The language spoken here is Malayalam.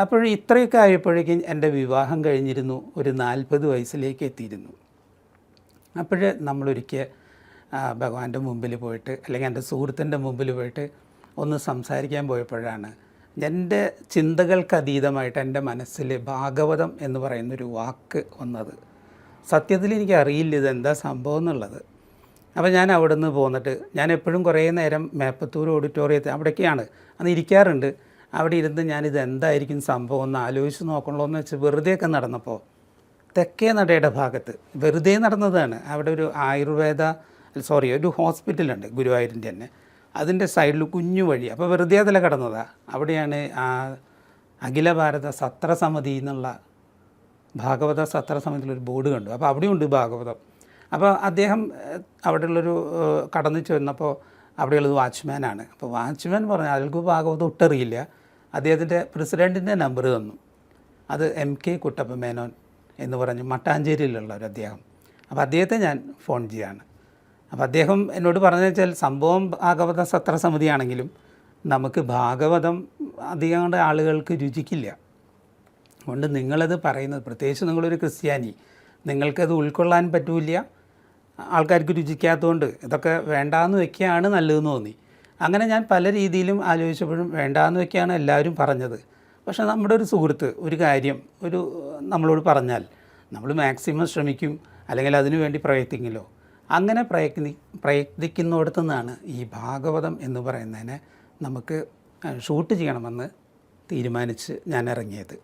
അപ്പോൾ ഇത്രയൊക്കെ ആയപ്പോഴേക്കും എൻ്റെ വിവാഹം കഴിഞ്ഞിരുന്നു, ഒരു 40 വയസ്സിലേക്ക് എത്തിയിരുന്നു. അപ്പോൾ നമ്മളൊരിക്കൽ ഭഗവാന്റെ മുമ്പിൽ പോയിട്ട്, അല്ലെങ്കിൽ എൻ്റെ സുഹൃത്തിൻ്റെ മുമ്പിൽ പോയിട്ട് ഒന്ന് സംസാരിക്കാൻ പോയപ്പോഴാണ് എൻ്റെ ചിന്തകൾക്കതീതമായിട്ട് എൻ്റെ മനസ്സിൽ ഭാഗവതം എന്ന് പറയുന്നൊരു വാക്ക് വന്നത്. സത്യത്തിൽ എനിക്കറിയില്ല ഇതെന്താ സംഭവം എന്നുള്ളത്. അപ്പോൾ ഞാൻ അവിടെ നിന്ന് പോന്നിട്ട്, ഞാൻ എപ്പോഴും കുറേ നേരം മേപ്പത്തൂർ ഓഡിറ്റോറിയത്തിൽ അവിടേക്കാണ് അന്ന് ഇരിക്കാറുണ്ട്. അവിടെ ഇരുന്ന് ഞാനിത് എന്തായിരിക്കും സംഭവം എന്ന് ആലോചിച്ച് നോക്കണല്ലോ എന്ന് വെച്ച് വെറുതെയൊക്കെ നടന്നപ്പോൾ തെക്കേ നടയുടെ ഭാഗത്ത് വെറുതെ നടന്നതാണ്. അവിടെ ഒരു ഒരു ഹോസ്പിറ്റലുണ്ട് ഗുരുവായൂരിൻ്റെ തന്നെ, അതിൻ്റെ സൈഡിൽ കുഞ്ഞു വഴി. അപ്പോൾ വെറുതെ അതിൽ കിടന്നതാണ്. അവിടെയാണ് അഖില ഭാരത സത്രസമിതി എന്നുള്ള ഭാഗവത സത്രസമിതിയിലൊരു ബോർഡ് കണ്ടു. അപ്പോൾ അവിടെയുണ്ട് ഭാഗവതം. അപ്പോൾ അദ്ദേഹം അവിടെയുള്ളൊരു കടന്നു ചെന്നപ്പോൾ അവിടെയുള്ളത് വാച്ച്മാനാണ്. അപ്പോൾ വാച്ച്മാൻ പറഞ്ഞു അയാൾക്ക് ഭാഗവതം ഒട്ടറിയില്ല. അദ്ദേഹത്തിൻ്റെ പ്രസിഡൻറ്റിൻ്റെ നമ്പർ തന്നു. അത് MK കുട്ടപ്പ മേനോൻ എന്ന് പറഞ്ഞ് മട്ടാഞ്ചേരിയിലുള്ള ഒരു അദ്ദേഹം. അപ്പോൾ അദ്ദേഹത്തെ ഞാൻ ഫോൺ ചെയ്യാണ്. അപ്പോൾ അദ്ദേഹം എന്നോട് പറഞ്ഞു വെച്ചാൽ സംഭവം ഭാഗവത സത്രസമിതിയാണെങ്കിലും നമുക്ക് ഭാഗവതം അധികം ആളുകൾക്ക് രുചിക്കില്ല. അതുകൊണ്ട് നിങ്ങളത് പറയുന്നത്, പ്രത്യേകിച്ച് നിങ്ങളൊരു ക്രിസ്ത്യാനി, നിങ്ങൾക്കത് ഉൾക്കൊള്ളാൻ പറ്റില്ല, ആൾക്കാർക്ക് രുചിക്കാത്തതുകൊണ്ട് ഇതൊക്കെ വേണ്ടാന്ന് വയ്ക്കുകയാണ് നല്ലതെന്ന് തോന്നി. അങ്ങനെ ഞാൻ പല രീതിയിലും ആലോചിച്ചപ്പോഴും വേണ്ടാന്ന് വയ്ക്കുകയാണ് എല്ലാവരും പറഞ്ഞത്. പക്ഷേ നമ്മുടെ ഒരു സുഹൃത്ത് ഒരു കാര്യം നമ്മളോട് പറഞ്ഞാൽ നമ്മൾ മാക്സിമം ശ്രമിക്കും, അല്ലെങ്കിൽ അതിനു വേണ്ടി പ്രയത്നിക്കുമല്ലോ. അങ്ങനെ പ്രയത്നിക്കുന്നിടത്തു നിന്നാണ് ഈ ഭാഗവതം എന്ന് പറയുന്നതിനെ നമുക്ക് ഷൂട്ട് ചെയ്യണമെന്ന് തീരുമാനിച്ച് ഞാൻ ഇറങ്ങിയത്.